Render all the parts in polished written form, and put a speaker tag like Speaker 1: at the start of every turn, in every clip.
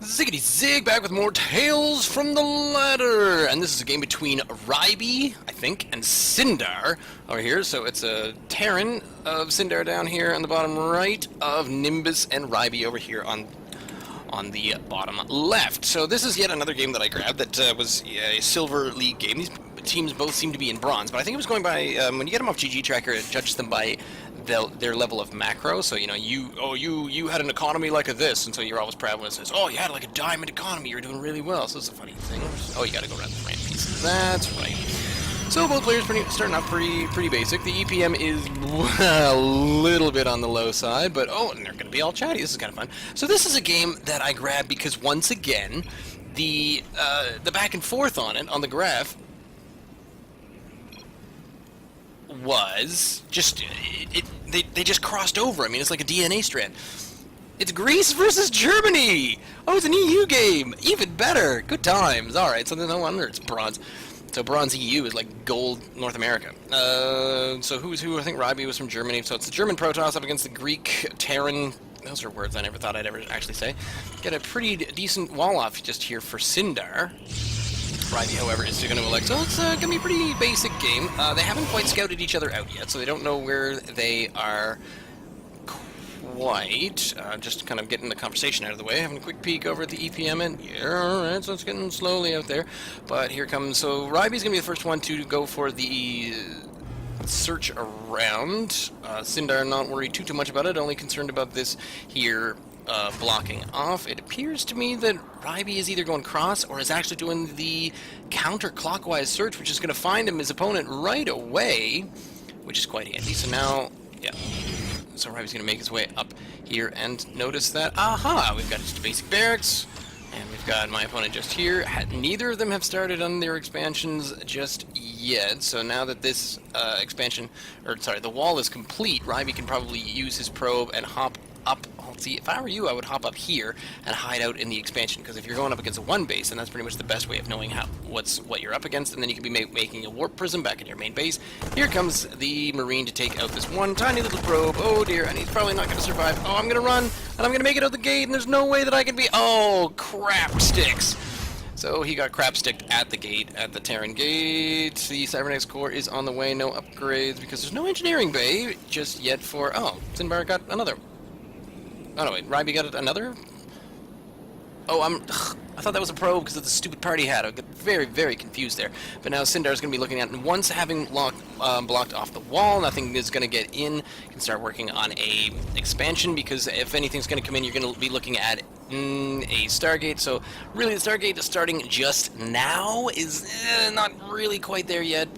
Speaker 1: Ziggity Zig back with more Tales from the Ladder! And this is a game between Raiby, I think, and Sindar over here. So it's a Terran of Sindar down here on the bottom right, of Nimbus and Raiby over here on the bottom left. So this is yet another game that I grabbed that was a Silver League game. These teams both seem to be in bronze, but I think it was going by, when you get them off GG Tracker, it judges them by their level of macro. So, you know, you had an economy like a this, and so you're always proud when it says, oh, you had like a diamond economy, you're doing really well. So it's a funny thing. Oh, you gotta go around the frame pieces. That's right. So both players starting off pretty basic. The EPM is a little bit on the low side, but oh, and they're going to be all chatty. This is kind of fun. So this is a game that I grabbed because once again, the back and forth on it on the graph was just they just crossed over. I mean, it's like a DNA strand. It's Greece versus Germany. Oh, it's an EU game. Even better. Good times. All right. So no wonder it's bronze. So bronze EU is like gold North America. So who's who? I think Raiby was from Germany. So it's the German Protoss up against the Greek Terran. Those are words I never thought I'd ever actually say. Get a pretty decent wall off just here for Sindar. Raiby, however, is going to elect. So it's going to be a pretty basic game. They haven't quite scouted each other out yet, so they don't know where they are quite. Just kind of getting the conversation out of the way, having a quick peek over at the EPM, and yeah, alright, so it's getting slowly out there. But here comes, so Raiby's going to be the first one to go for the search around. Sindar not worried too much about it, only concerned about this here blocking off. It appears to me that Raiby is either going cross or is actually doing the counterclockwise search, which is going to find him his opponent right away, which is quite handy. So now, yeah. So Raiby's going to make his way up here and notice that, aha, we've got just a basic barracks, and we've got my opponent just here. Neither of them have started on their expansions just yet, so now that this the wall is complete, Raiby can probably use his probe and hop up. See, if I were you, I would hop up here and hide out in the expansion, because if you're going up against a one base, then that's pretty much the best way of knowing what you're up against, and then you can be making a warp prism back in your main base. Here comes the Marine to take out this one tiny little probe. Oh dear, and he's probably not going to survive. Oh, I'm going to run, and I'm going to make it out the gate, and there's no way that I can be... Oh, crap sticks! So he got crap sticked at the gate, at the Terran gate. The Cybernetics core is on the way, no upgrades, because there's no engineering bay just yet for... Oh, Sinbar got another. Oh no, wait, Raiby got another? Oh, I thought that was a probe because of the stupid party hat. I get very, very confused there. But now Sindar's going to be looking at it, and once having blocked off the wall, nothing is going to get in. You can start working on a expansion, because if anything's going to come in, you're going to be looking at a Stargate. So really, the Stargate is starting just now is not really quite there yet.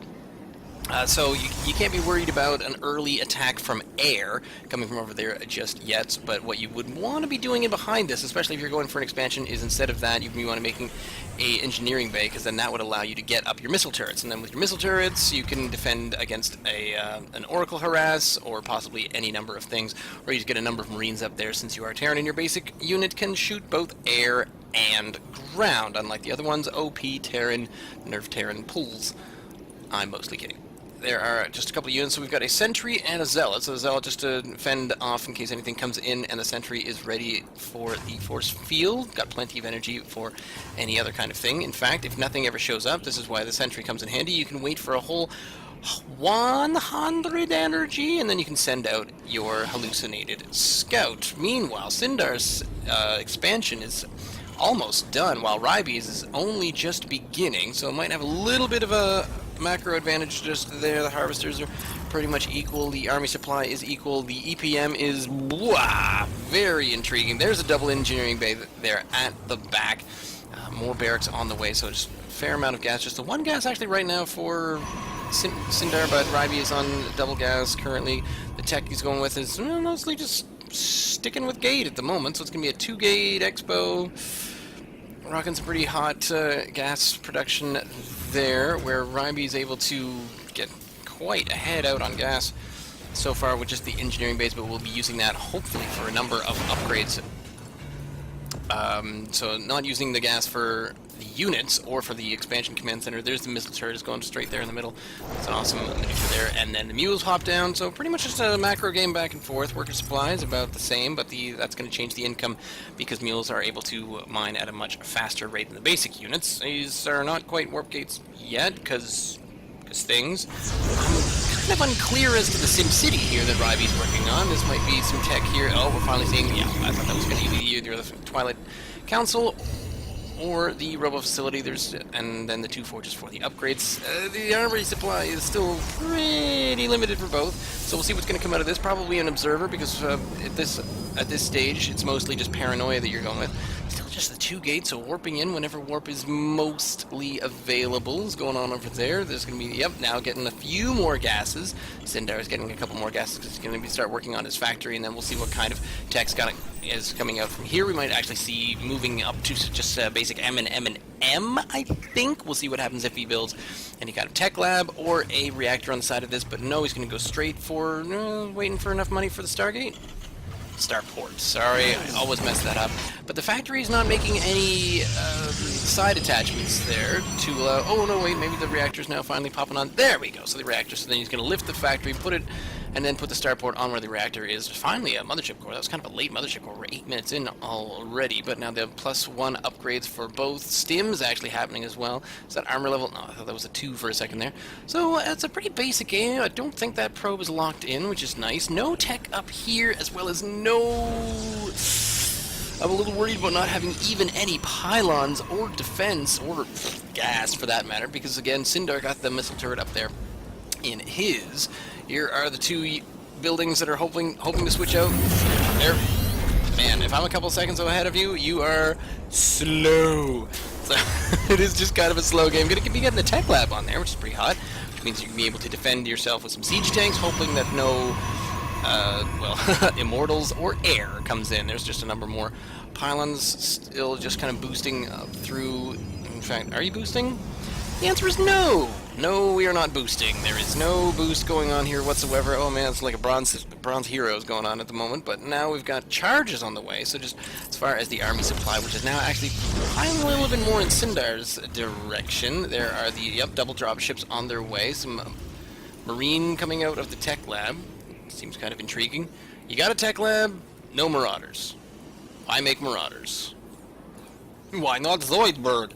Speaker 1: So you can't be worried about an early attack from air coming from over there just yet, but what you would want to be doing in behind this, especially if you're going for an expansion, is instead of that, you want to be making a engineering bay, because then that would allow you to get up your missile turrets, and then with your missile turrets, you can defend against an Oracle harass, or possibly any number of things, or you just get a number of Marines up there, since you are Terran, and your basic unit can shoot both air and ground, unlike the other ones. OP Terran, Nerf Terran pulls. I'm mostly kidding. There are just a couple of units, so we've got a Sentry and a Zealot. So the Zealot just to fend off in case anything comes in, and the Sentry is ready for the Force Field. Got plenty of energy for any other kind of thing. In fact, if nothing ever shows up, this is why the Sentry comes in handy. You can wait for a whole 100 energy, and then you can send out your hallucinated Scout. Meanwhile, Sindar's expansion is almost done, while Raiby's is only just beginning, so it might have a little bit of a macro advantage just there. The harvesters are pretty much equal. The army supply is equal. The EPM is very intriguing. There's a double engineering bay there at the back. More barracks on the way, so just a fair amount of gas. Just the one gas actually right now for Sindar, but Raiby is on double gas currently. The tech he's going with is mostly just sticking with gate at the moment, so it's going to be a 2-gate expo. Rocking some pretty hot gas production there, where Raiby is able to get quite ahead out on gas so far with just the engineering base, but we'll be using that hopefully for a number of upgrades So not using the gas for the units or for the expansion command center. There's the missile turret is going straight there in the middle. It's an awesome maneuver there. And then the mules hop down. So pretty much just a macro game back and forth. Worker supply is about the same, but that's going to change the income because mules are able to mine at a much faster rate than the basic units. These are not quite warp gates yet because things. I'm kind of unclear as to the Sim City here that Raiby's working on. This might be some tech here. Oh, we're finally seeing. Yeah, I thought that was going to be either the Twilight Council or the Robo Facility. And then the 2 forges for the upgrades. The armory supply is still pretty limited for both, so we'll see what's going to come out of this. Probably an observer because at this stage it's mostly just paranoia that you're going with. Still just the 2 gates, so warping in whenever warp is mostly available is going on over there. There's going to be, yep, now getting a few more gases. Sindar is getting a couple more gases because he's going to start working on his factory, and then we'll see what kind of tech's is coming out from here. We might actually see moving up to just basic M and M, I think. We'll see what happens if he builds any kind of tech lab or a reactor on the side of this, but no, he's going to go straight for waiting for enough money for the Stargate. Starport. Sorry, I always mess that up. But the factory is not making any side attachments there to oh no, wait, maybe the reactor's now finally popping on. There we go. So the reactor. So then he's going to lift the factory, put it, and then put the starport on where the reactor is. Finally, a mothership core. That was kind of a late mothership core. We're 8 minutes in already, but now the +1 upgrades for both stims actually happening as well. Is that armor level? No, I thought that was a 2 for a second there. So it's a pretty basic game. I don't think that probe is locked in, which is nice. No tech up here, as well as no... I'm a little worried about not having even any pylons or defense or gas for that matter, because again, Sindar got the missile turret up there in his. Here are the 2 buildings that are hoping to switch out. There. Man, if I'm a couple seconds ahead of you, you are slow. So it is just kind of a slow game. Gonna be getting the tech lab on there, which is pretty hot, which means you can be able to defend yourself with some siege tanks, hoping that no immortals or air comes in. There's just a number more pylons still just kind of boosting up through. In fact, are you boosting? The answer is no. No, we are not boosting. There is no boost going on here whatsoever. Oh man, it's like a bronze heroes going on at the moment. But now we've got charges on the way. So just as far as the army supply, which is now actually piling a little bit more in Sindar's direction. There are the double drop ships on their way. Some marine coming out of the tech lab. Seems kind of intriguing. You got a tech lab, no marauders. Why make marauders? Why not Zoidbird?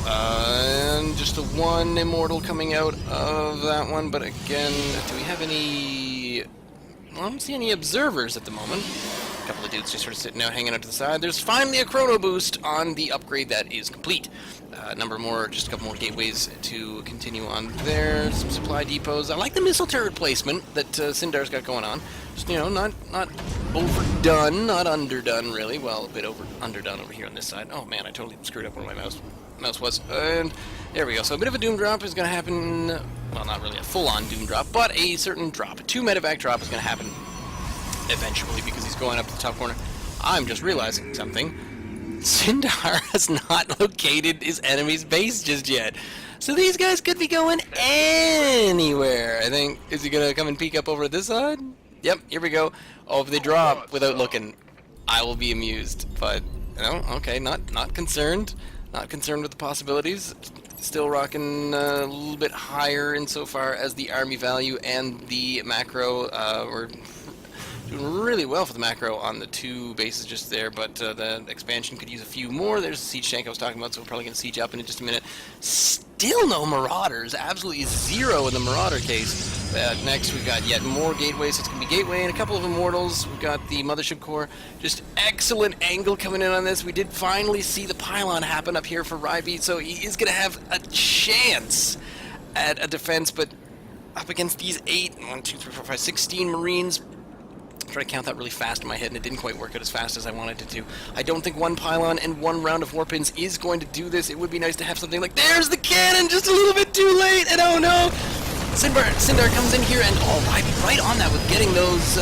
Speaker 1: And just the 1 immortal coming out of that one, but again, do we have any... Well, I don't see any observers at the moment. A couple of dudes just sort of sitting out, hanging out to the side. There's finally a chrono boost on the upgrade that is complete. Just a couple more gateways to continue on there. Some supply depots. I like the missile turret placement that Sindar's got going on. Just, not overdone, not underdone, really. Well, a bit underdone over here on this side. Oh man, I totally screwed up where my mouse was. And there we go. So a bit of a doom drop is going to happen. Well, not really a full-on doom drop, but a certain drop. A 2 medevac drop is going to happen eventually because he's going up to the top corner. I'm just realizing something. Sindar has not located his enemy's base just yet. So these guys could be going anywhere, I think. Is he going to come and peek up over this side? Yep, here we go. Oh, if they drop without looking, I will be amused. But, no, okay, not concerned. Not concerned with the possibilities. Still rocking a little bit higher insofar as the army value and the macro. We're doing really well for the macro on the 2 bases just there, but the expansion could use a few more. There's the siege tank I was talking about, so we're probably going to siege up in just a minute. Still no marauders, absolutely 0 in the marauder case. Next we've got yet more gateways, so it's going to be gateway and a couple of immortals. We've got the mothership core, just excellent angle coming in on this. We did finally see the pylon happen up here for Raiby, so he is going to have a chance at a defense, but up against these 16 marines. I tried to count that really fast in my head, and it didn't quite work out as fast as I wanted it to. I don't think 1 pylon and 1 round of warpins is going to do this. It would be nice to have something like, there's the cannon, just a little bit too late, and oh no! Sindar comes in here, and Raiby right on that with getting those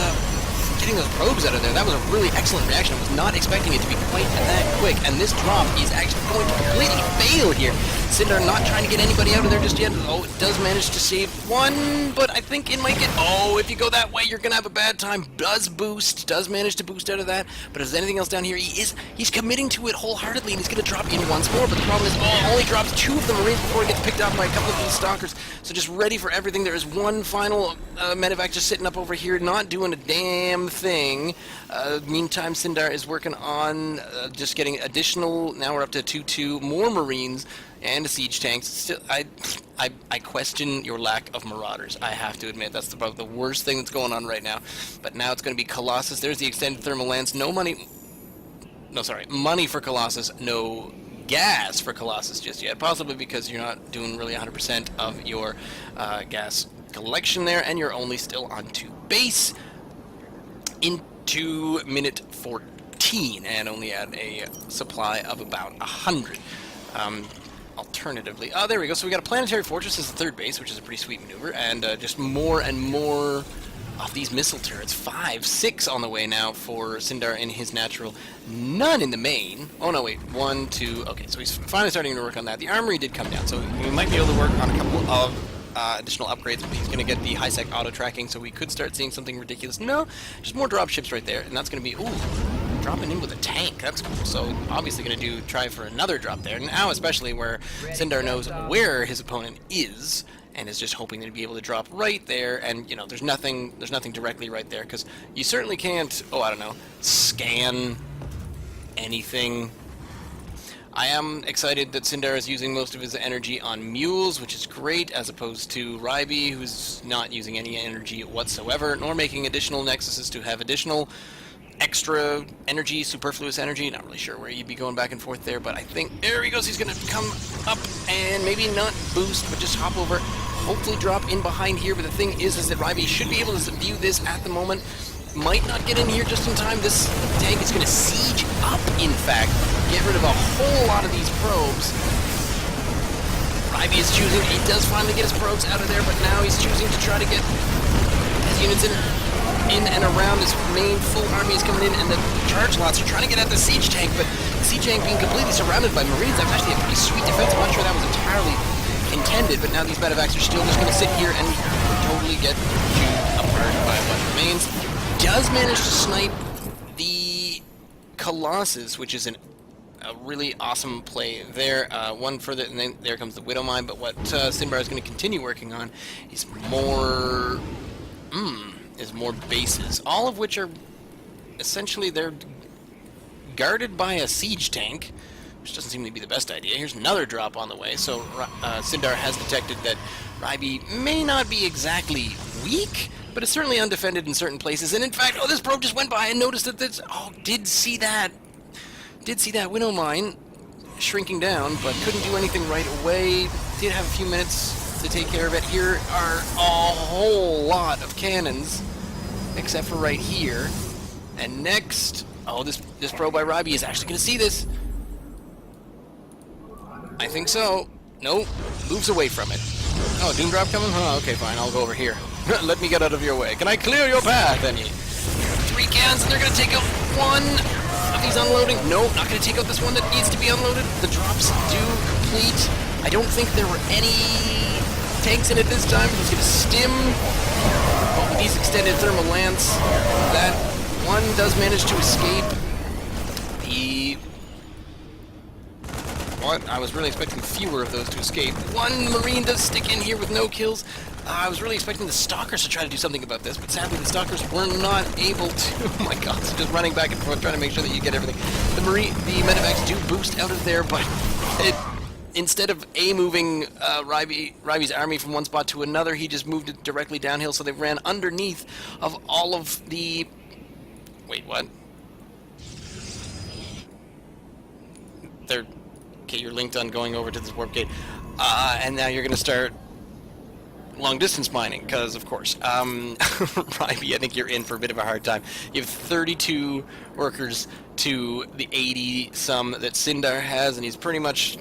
Speaker 1: probes out of there. That was a really excellent reaction. I was not expecting it to be quite that quick, and this drop is actually going to completely fail here. Sindar not trying to get anybody out of there just yet. Oh, it does manage to save one, but I think it might get... Oh, if you go that way, you're going to have a bad time. Does manage to boost out of that, but if there's anything else down here, he's committing to it wholeheartedly, and he's going to drop in once more, but the problem is, only drops 2 of the Marines before he gets picked up by a couple of these Stalkers, so just ready for everything. There is one final medevac just sitting up over here, not doing a damn thing. Meantime, Sindar is working on just getting additional, now we're up to 2-2, more Marines, and a siege tank. Still, I question your lack of Marauders. I have to admit, that's probably the worst thing that's going on right now. But now it's going to be Colossus. There's the extended thermal lance. No money... No, sorry. Money for Colossus. No gas for Colossus just yet. Possibly because you're not doing really 100% of your gas collection there, and you're only still on 2 base into minute 14, and only at a supply of about 100. Alternatively, there we go. So we got a planetary fortress as the 3rd base, which is a pretty sweet maneuver, and just more and more of these missile turrets. 5, 6 on the way now for Sindar in his natural. None in the main. Oh no, wait, 1, 2. Okay, so he's finally starting to work on that. The armory did come down, so we might be able to work on a couple of additional upgrades, but he's going to get the high-sec auto-tracking, so we could start seeing something ridiculous. No, just more dropships right there, and that's going to be, ooh, dropping in with a tank. That's cool. So obviously going to try for another drop there, now especially where Sindar knows where his opponent is, and is just hoping to be able to drop right there, and, you know, there's nothing directly right there, because you certainly can't, I don't know, scan anything. I am excited that Sindar is using most of his energy on mules, which is great, as opposed to Raiby, who's not using any energy whatsoever, nor making additional nexuses to have additional extra energy, superfluous energy. Not really sure where you'd be going back and forth there, but I think, there he goes, he's going to come up and maybe not boost, but just hop over, hopefully drop in behind here. But the thing is that Raiby should be able to view this at the moment. Might not get in here just in time. This tank is going to siege up, in fact, get rid of a whole lot of these probes. Raiby is choosing, he does finally get his probes out of there, but now he's choosing to try to get his units in and around. His main full army is coming in, and the charge lots are trying to get at the siege tank, but the siege tank being completely surrounded by Marines, that's actually a pretty sweet defense. I'm not sure that was entirely intended, but now these medevacs are still just going to sit here and totally get chewed apart by what remains. Does manage to snipe the Colossus, which is a really awesome play there. One further, and then there comes the Widow Mine, but what Sinbar is going to continue working on is more bases, all of which are essentially, they're guarded by a siege tank, which doesn't seem to be the best idea. Here's another drop on the way, so Sindar has detected that Raiby may not be exactly weak, but it's certainly undefended in certain places. And in fact, this probe just went by and noticed that this... did see that Widow Mine shrinking down, but couldn't do anything right away. Did have a few minutes to take care of it. Here are a whole lot of cannons, except for right here. And next... this probe by Raiby is actually going to see this. I think so. Nope. Moves away from it. Doom drop coming? Okay, fine. I'll go over here. Let me get out of your way. Can I clear your path, any? 3 cannons, and they're going to take out one of these unloading. No, not going to take out this one that needs to be unloaded. The drops do complete. I don't think there were any tanks in it this time. He's going to stim. But with these extended thermal lance, that one does manage to escape. I was really expecting fewer of those to escape. One Marine does stick in here with no kills. I was really expecting the Stalkers to try to do something about this, but sadly the Stalkers were not able to. Oh my god, so just running back and forth trying to make sure that you get everything. The medevacs do boost out of there, but instead of moving Raiby's army from one spot to another, he just moved it directly downhill, so they ran underneath of all of the... Wait, what? Okay, you're linked on going over to this warp gate, and now you're going to start long-distance mining, because, of course, Raiby, I think you're in for a bit of a hard time. You have 32 workers to the 80-some that Sindar has, and he's pretty much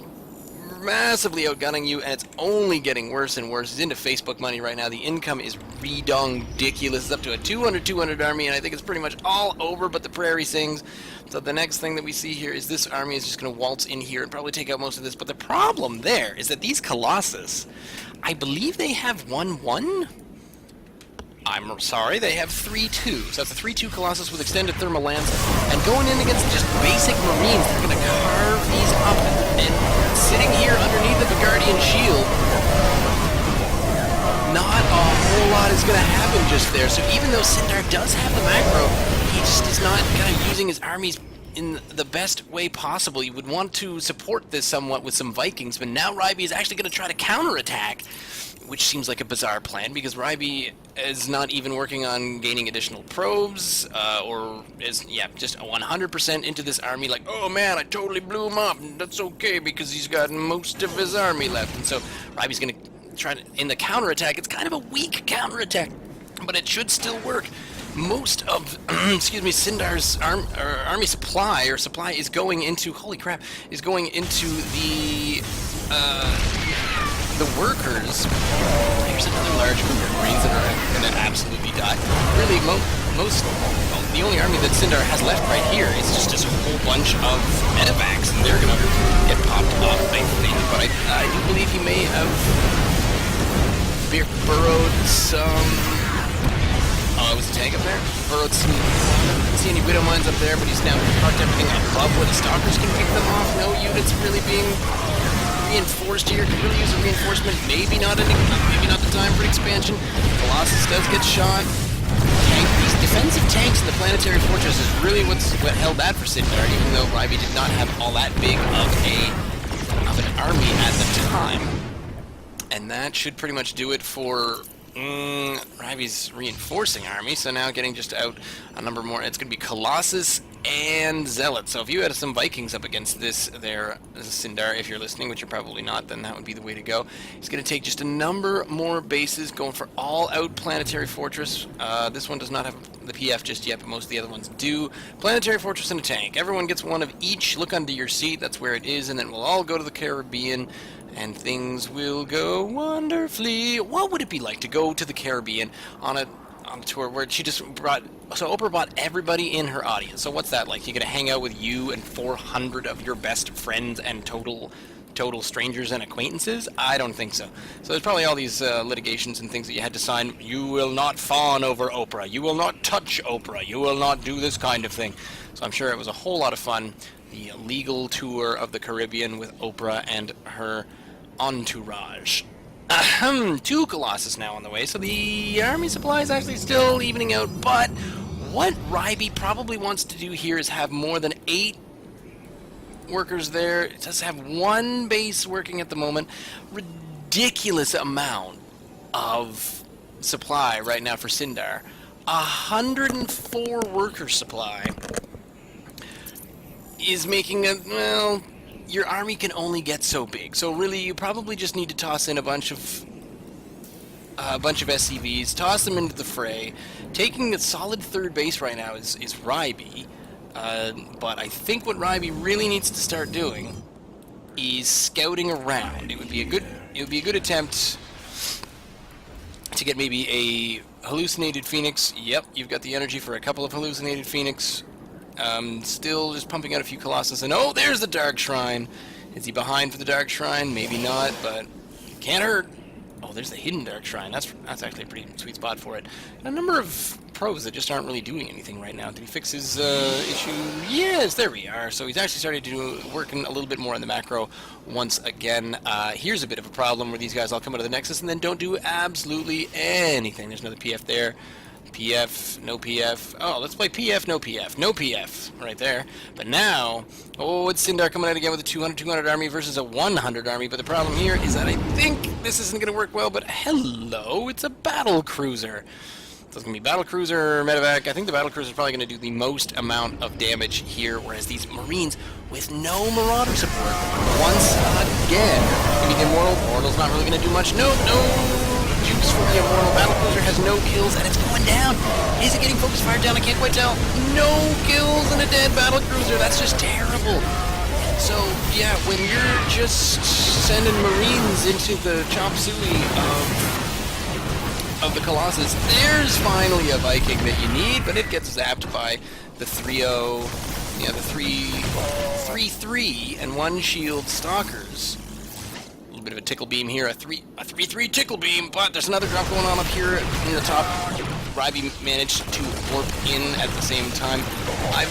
Speaker 1: massively outgunning you, and it's only getting worse and worse. He's into Facebook money right now. The income is ridiculous. It's up to a 200 army, and I think it's pretty much all over but the Prairie Sings. So the next thing that we see here is this army is just going to waltz in here and probably take out most of this. But the problem there is that these Colossus, I believe they have 1-1? I'm sorry, they have 3-2. So that's a 3-2 Colossus with extended thermal lance. And going in against just basic Marines, they're going to carve these up. And sitting here underneath the Guardian shield, not a whole lot is going to happen just there. So even though Sindar does have the macro, he just is not kind of using his armies in the best way possible. You would want to support this somewhat with some Vikings, but now Raiby is actually going to try to counterattack, which seems like a bizarre plan because Raiby is not even working on gaining additional probes, or is, just 100% into this army like, oh man, I totally blew him up, and that's okay because he's got most of his army left. And so Raiby's going to try to, in the counterattack, it's kind of a weak counterattack, but it should still work. Most of, Sindar's army supply is going into, holy crap, is going into the workers. Here's another large group of Marines that are going to absolutely die. Really, the only army that Sindar has left right here is just this whole bunch of medevacs, and they're going to get popped off, I think. But I do believe he may have burrowed some... Oh, it was a tank up there? Burrowed some... I didn't see any Widow Mines up there, but he's now parked everything above where the Stalkers can pick them off. No units really being reinforced here. Could really use a reinforcement. Maybe not the time for expansion. Colossus does get shot. These defensive tanks in the Planetary Fortress is really what held that for Sindar, even though Raiby did not have all that big of an army at the time. And that should pretty much do it for Raiby's reinforcing army. So now getting just out a number more. It's going to be Colossus and Zealot. So if you had some Vikings up against this there, Sindar, if you're listening, which you're probably not, then that would be the way to go. He's going to take just a number more bases, going for all-out Planetary Fortress. This one does not have the PF just yet, but most of the other ones do. Planetary Fortress and a tank. Everyone gets one of each. Look under your seat. That's where it is, and then we'll all go to the Caribbean, and things will go wonderfully. What would it be like to go to the Caribbean on a tour where she just brought... So Oprah brought everybody in her audience. So what's that like? You're going to hang out with you and 400 of your best friends and total strangers and acquaintances? I don't think so. So there's probably all these litigations and things that you had to sign. You will not fawn over Oprah. You will not touch Oprah. You will not do this kind of thing. So I'm sure it was a whole lot of fun. The legal tour of the Caribbean with Oprah and her entourage. Two Colossus now on the way, so the army supply is actually still evening out, but what Raiby probably wants to do here is have more than 8 workers there. It does have one base working at the moment. Ridiculous amount of supply right now for Sindar. 104 worker supply is making a, well... Your army can only get so big, so really you probably just need to toss in a bunch of SCVs, toss them into the fray. Taking the solid third base right now is Raiby, but I think what Raiby really needs to start doing is scouting around. It would be a good attempt to get maybe a hallucinated Phoenix. Yep, you've got the energy for a couple of hallucinated Phoenix. Still just pumping out a few Colossus, and oh, there's the Dark Shrine. Is he behind for the Dark Shrine? Maybe not, but can't hurt. Oh, there's the hidden Dark Shrine. That's actually a pretty sweet spot for it. And a number of pros that just aren't really doing anything right now. Did he fix his issue? Yes, there we are. So he's actually started to working a little bit more on the macro once again. Here's a bit of a problem where these guys all come out of the Nexus and then don't do absolutely anything. There's another PF there. PF, no PF. Oh, let's play PF, no PF. No PF, right there. But now, oh, it's Sindar coming out again with a 200 army versus a 100 army. But the problem here is that I think this isn't going to work well. But hello, it's a battle cruiser. So it's going to be battle cruiser, medevac. I think the battle cruiser is probably going to do the most amount of damage here, whereas these Marines with no Marauder support, once again, maybe the Immortal's not really going to do much. No juice for the Immortal. Battlecruiser has no kills, and it's going down. Is it getting focus fired down? I can't quite tell. No kills and a dead Battlecruiser. That's just terrible. So yeah, when you're just sending Marines into the chop suey of the Colossus, there's finally a Viking that you need, but it gets zapped by the 3-0, yeah, the 3-3 and 1 shield Stalkers. A little bit of a tickle beam here, a 3-3 tickle beam, but there's another drop going on up here in the top. Raiby managed to warp in at the same time. I'm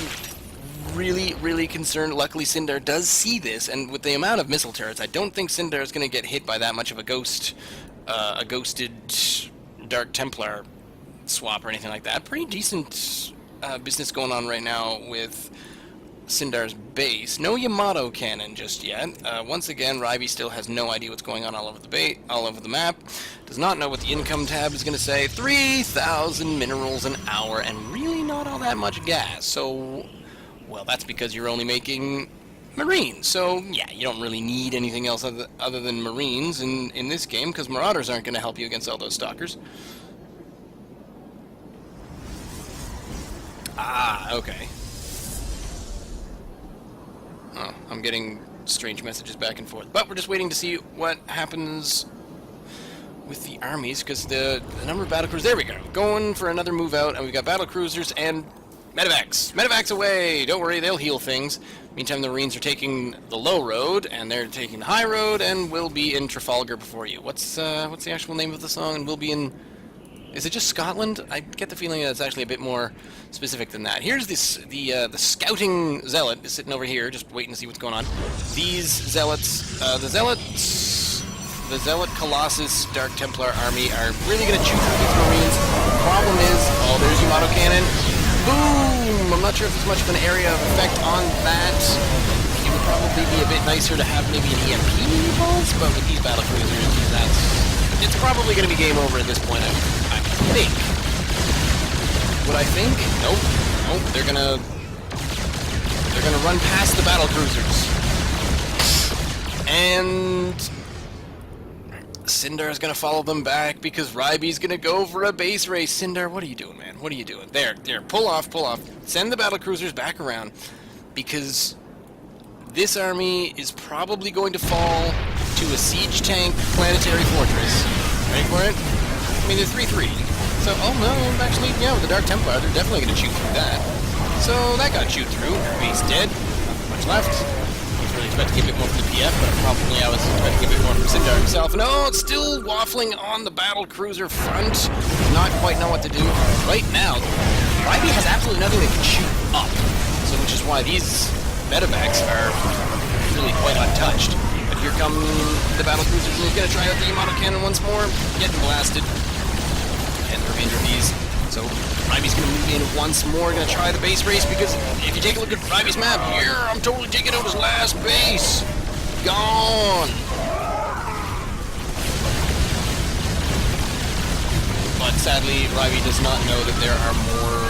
Speaker 1: really concerned. Luckily, Sindar does see this, and with the amount of missile turrets, I don't think Sindar is going to get hit by that much of a ghosted Dark Templar swap or anything like that. Pretty decent business going on right now with Sindar's base. No Yamato cannon just yet. Once again, Raiby still has no idea what's going on all over the map. Does not know what the income tab is going to say. 3,000 minerals an hour, and really not all that much gas. So, well, that's because you're only making Marines. So, yeah, you don't really need anything else other than Marines in this game, because Marauders aren't going to help you against all those Stalkers. Ah, okay. Oh, I'm getting strange messages back and forth. But we're just waiting to see what happens with the armies, because the number of battlecruisers... There we go. Going for another move out, and we've got battlecruisers and medevacs. Medevacs away! Don't worry, they'll heal things. Meantime, the Marines are taking the low road, and they're taking the high road, and we'll be in Trafalgar before you. What's the actual name of the song? And we'll be in... Is it just Scotland? I get the feeling that it's actually a bit more specific than that. Here's the scouting zealot is sitting over here, just waiting to see what's going on. These zealots, the zealot Colossus Dark Templar army are really going to chew through these Marines. The problem is, oh, there's Yamato cannon. Boom! I'm not sure if there's much of an area of effect on that. It would probably be a bit nicer to have maybe an EMP pulse, but with these battlecruisers, it's probably going to be game over at this point, I think. What I think? Nope. They're gonna run past the battlecruisers. And Sindar is gonna follow them back because Raiby's gonna go for a base race. Sindar, what are you doing, man? What are you doing? There. Pull off. Send the battlecruisers back around, because this army is probably going to fall to a siege tank planetary fortress. Ready for it? I mean, they're 3-3. So, oh no, actually, yeah, with the Dark Templar, they're definitely going to shoot through that. So, that got chewed through. Base dead. Not much left. I was really expecting a bit more from the PF, but probably I was expecting a bit more from Sindar himself. No, it's still waffling on the battlecruiser front. Not quite know what to do. Right now, Raiby has absolutely nothing that can shoot up. So, which is why these medevacs are really quite untouched. But here come the battlecruisers, and he's going to try out the Yamato cannon once more. Getting blasted. And the remainder of these. So Raiby's going to move in once more, going to try the base race, because if you take a look at Raiby's map, here, I'm totally taking out his last base. Gone. But sadly, Raiby does not know that there are more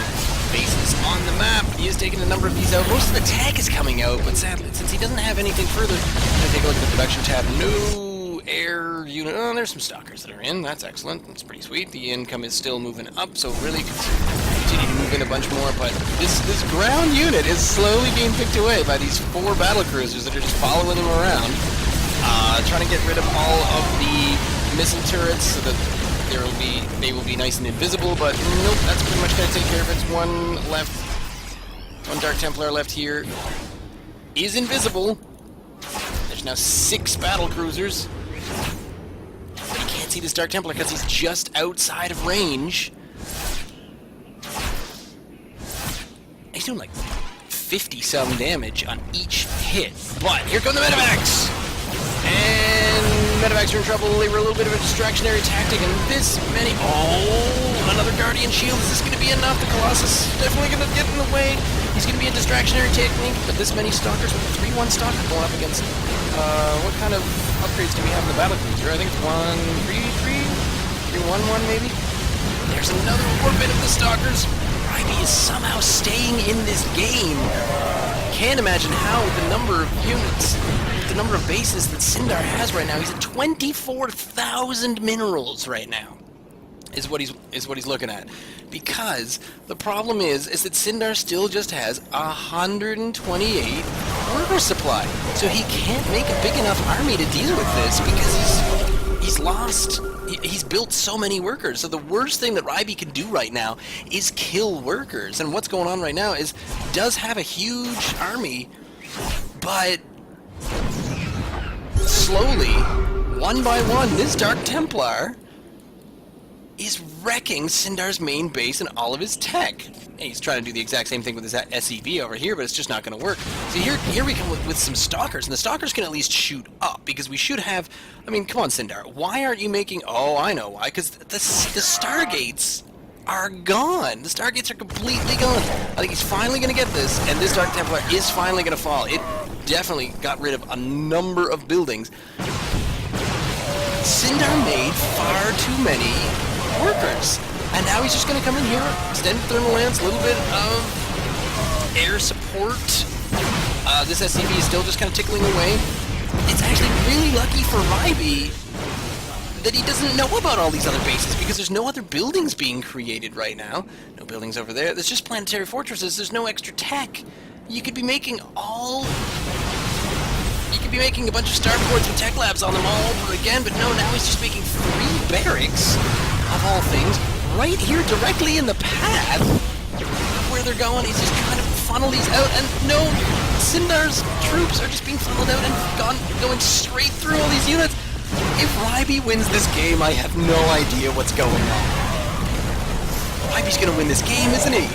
Speaker 1: bases on the map. He is taking a number of these out. Most of the tech is coming out, but sadly, since he doesn't have anything further, I'm going to take a look at the production tab. No air unit. Oh, there's some Stalkers that are in. That's excellent. That's pretty sweet. The income is still moving up, so really continue to move in a bunch more, but this ground unit is slowly being picked away by these 4 battlecruisers that are just following him around, trying to get rid of all of the missile turrets so that they will be nice and invisible, but nope, that's pretty much going to take care of it. One left. One Dark Templar left here. Is invisible. There's now 6 battlecruisers. But you can't see this Dark Templar because he's just outside of range. He's doing like 50-some damage on each hit. But here come the medevacs! And medevacs are in trouble. They were a little bit of a distractionary tactic, and this many... Oh, another Guardian Shield. Is this going to be enough? The Colossus is definitely going to get in the way. He's going to be a distractionary technique, but this many Stalkers with a 3-1 Stalker going up against... what kind of upgrades do we have in the battlecruiser? I think it's 1-3-3? 3-1-1 maybe? There's another orbit of the Stalkers. Raiby is somehow staying in this game. Can't imagine how the number of units... the number of bases that Sindar has right now. He's at 24,000 minerals right now, is what he's looking at. Because the problem is that Sindar still just has 128 worker supply. So he can't make a big enough army to deal with this because he's lost. He's built so many workers. So the worst thing that Raiby can do right now is kill workers. And what's going on right now is he does have a huge army, but slowly, one by one, this Dark Templar is wrecking Sindar's main base and all of his tech. He's trying to do the exact same thing with his SEV over here, but it's just not going to work. So here we come with some Stalkers, and the Stalkers can at least shoot up, because we should have... I mean, come on, Sindar, why aren't you making... Oh, I know why, because the Stargates are gone. The Stargates are completely gone. I think he's finally going to get this, and this Dark Templar is finally going to fall. It definitely got rid of a number of buildings. Sindar made far too many workers. And now he's just going to come in here, extended thermal lance, a little bit of air support. This SCV is still just kind of tickling away. It's actually really lucky for Raiby that he doesn't know about all these other bases, because there's no other buildings being created right now. No buildings over there. There's just planetary fortresses. There's no extra tech. You could be making all... You could be making a bunch of starports with tech labs on them all over again, but no, now he's just making 3 barracks, of all things, right here directly in the path of where they're going. He's just trying to funnel these out, and no, Sindar's troops are just being funneled out and going straight through all these units. If Raiby wins this game, I have no idea what's going on. Raiby's gonna win this game, isn't he?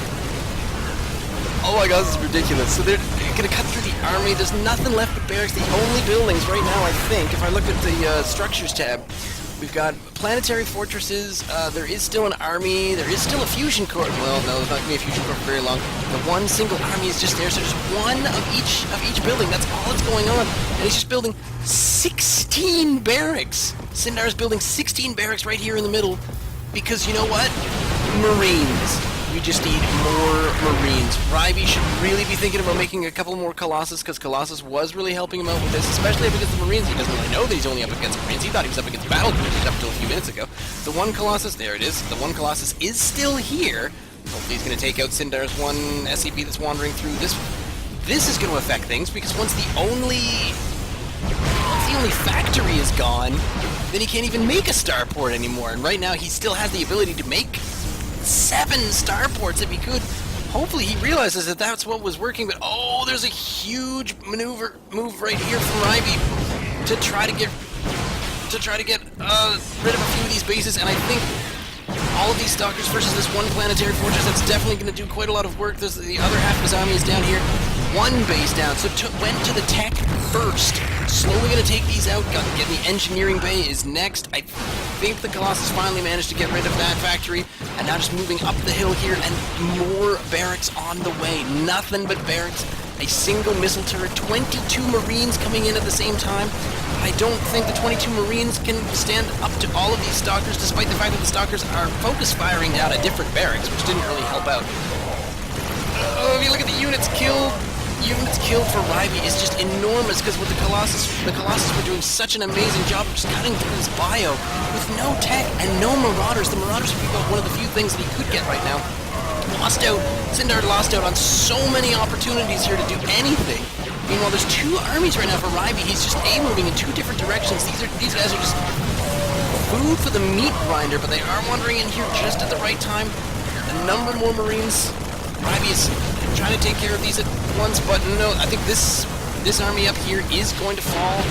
Speaker 1: Oh my god, this is ridiculous. So they're gonna cut through the army. There's nothing left but barracks. The only buildings right now, I think, if I look at the structures tab, we've got planetary fortresses, there is still an army, there is still a fusion core. Well, no, there's not going to be a fusion core for very long. The one single army is just there, so there's one of each building. That's all that's going on. And he's just building 16 barracks. Sindar's building 16 barracks right here in the middle, because you know what? Marines. We just need more Marines. Raiby should really be thinking about making a couple more Colossus, because Colossus was really helping him out with this, especially up against the Marines. He doesn't really know that he's only up against Marines. He thought he was up against battle cruisers up until a few minutes ago. The one Colossus, there it is. The one Colossus is still here. Hopefully he's going to take out Sindar's one SCP that's wandering through this. This is going to affect things, because once the only factory is gone, then he can't even make a starport anymore. And right now he still has the ability to make 7 starports if he could. Hopefully he realizes that that's what was working, but oh, there's a huge move right here from Raiby to try to get rid of a few of these bases, and I think all of these Stalkers versus this one planetary fortress, that's definitely going to do quite a lot of work. There's the other half of his army is down here. One base down, so went to the tech first. Slowly going to take these out. Get the engineering bay is next. I think the Colossus finally managed to get rid of that factory, and now just moving up the hill here, and more barracks on the way. Nothing but barracks. A single missile turret, 22 Marines coming in at the same time. I don't think the 22 Marines can stand up to all of these Stalkers, despite the fact that the Stalkers are focus firing down at different barracks, which didn't really help out. Oh, if you look at the units killed for Raiby is just enormous, because with the Colossus were doing such an amazing job of just cutting through this bio with no tech and no Marauders. The Marauders would be about one of the few things that he could get right now. Sindar lost out on so many opportunities here to do anything. Meanwhile, there's 2 armies right now for Raiby. He's just moving in 2 different directions. These guys are just food for the meat grinder, but they are wandering in here just at the right time. A number more Marines. Raiby is trying to take care of these at once, but no, I think this army up here is going to fall.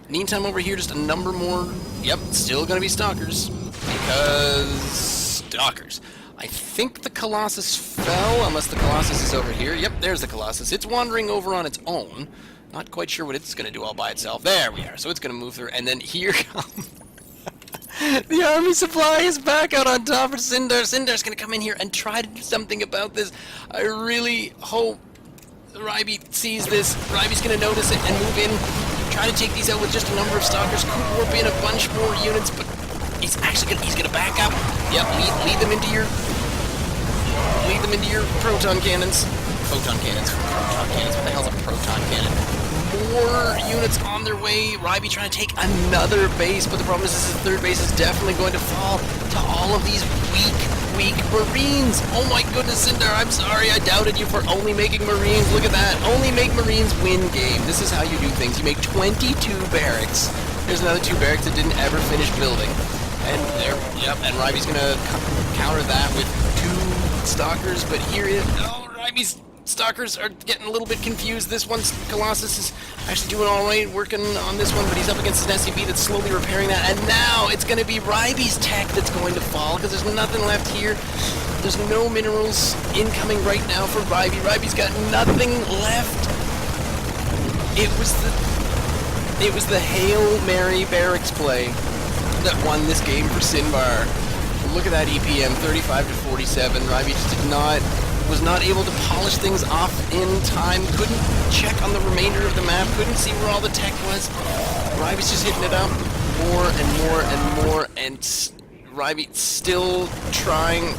Speaker 1: Meantime, over here, just a number more. Yep, still going to be Stalkers, because Stalkers. I think the Colossus fell, unless the Colossus is over here. Yep, there's the Colossus. It's wandering over on its own. Not quite sure what it's going to do all by itself. There we are. So it's going to move through, and then here comes... The army supply is back out on top of Sindar. Sindar's going to come in here and try to do something about this. I really hope Raiby sees this. Raiby's going to notice it and move in. Try to take these out with just a number of Stalkers. Could warp in a bunch more units, but he's actually going to back up. Yep, lead them into your proton cannons. Photon cannons. Proton cannons. What the hell's a proton cannon? More units on their way. Raiby trying to take another base, but the problem is his 3rd base is definitely going to fall to all of these weak weak Marines. Oh my goodness, Sindar, I'm sorry, I doubted you for only making Marines. Look at that. Only make Marines, win game. This is how you do things. You make 22 barracks. There's another 2 barracks that didn't ever finish building. And there, yep, and Raiby's gonna counter that with 2 stalkers, but here is, oh, Raiby's stalkers are getting a little bit confused. This one's, Colossus is actually doing alright, working on this one, but he's up against an SCV that's slowly repairing that, and now it's gonna be Raiby's tech that's going to fall, because there's nothing left here. There's no minerals incoming right now for Raiby. Raiby's got nothing left. It was the Hail Mary barracks play that won this game for Sinbar. Look at that EPM, 35 to 47. Raiby just was not able to polish things off in time. Couldn't check on the remainder of the map. Couldn't see where all the tech was. Raiby's just hitting it up more and more and more, and Raiby still trying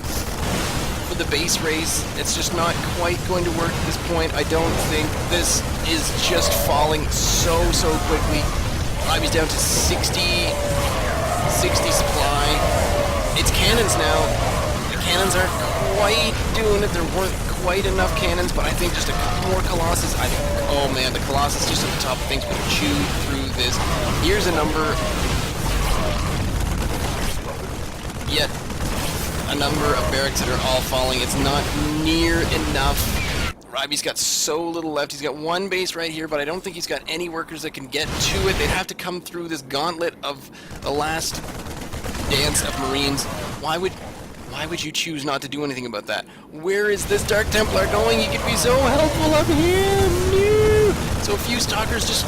Speaker 1: for the base race. It's just not quite going to work at this point. I don't think this is just falling so quickly. Raiby's down to 60 supply. It's cannons now. The cannons are quite doing it. There weren't quite enough cannons, but I think just a couple more Colossus. I think, oh man, the Colossus just at the top of things will chew through this. Here's a number. Yet a number of barracks that are all falling. It's not near enough. Raiby's got so little left. He's got 1 base right here, but I don't think he's got any workers that can get to it. They'd have to come through this gauntlet of the last dance of Marines. Why would you choose not to do anything about that? Where is this Dark Templar going? He could be so helpful up here. No. So a few stalkers just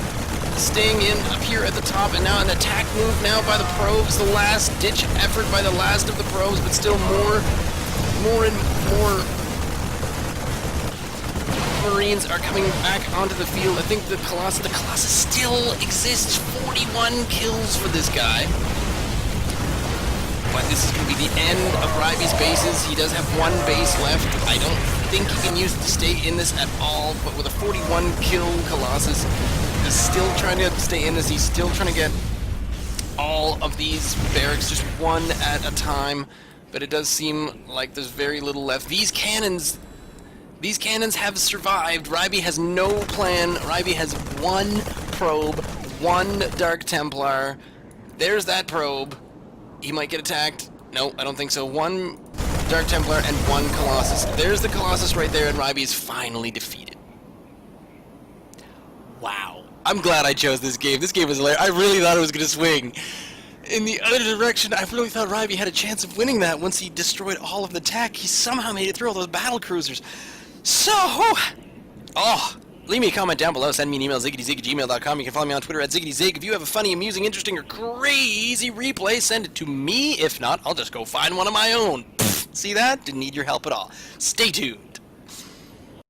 Speaker 1: staying in up here at the top, and now an attack move now by the probes. The last ditch effort by the last of the probes, but still more and more Marines are coming back onto the field. I think the Colossus still exists. 41 kills for this guy. But this is going to be the end of Raiby's bases. He does have 1 base left. I don't think he can use it to stay in this at all, but with a 41 kill Colossus, he's still trying to stay in this. He's still trying to get all of these barracks just 1 at a time, but it does seem like there's very little left. These cannons have survived. Raiby has no plan. Raiby has 1 probe, 1 Dark Templar. There's that probe. He might get attacked. No, I don't think so. 1 Dark Templar and 1 Colossus. There's the Colossus right there, and Raiby is finally defeated. Wow. I'm glad I chose this game. This game was hilarious. I really thought it was going to swing in the other direction. I really thought Raiby had a chance of winning that once he destroyed all of the tech. He somehow made it through all those battle cruisers. So, leave me a comment down below. Send me an email, ziggitysig@gmail.com. You can follow me on Twitter at ziggitysig. If you have a funny, amusing, interesting, or crazy replay, send it to me. If not, I'll just go find one of my own. Pfft, see that? Didn't need your help at all. Stay tuned.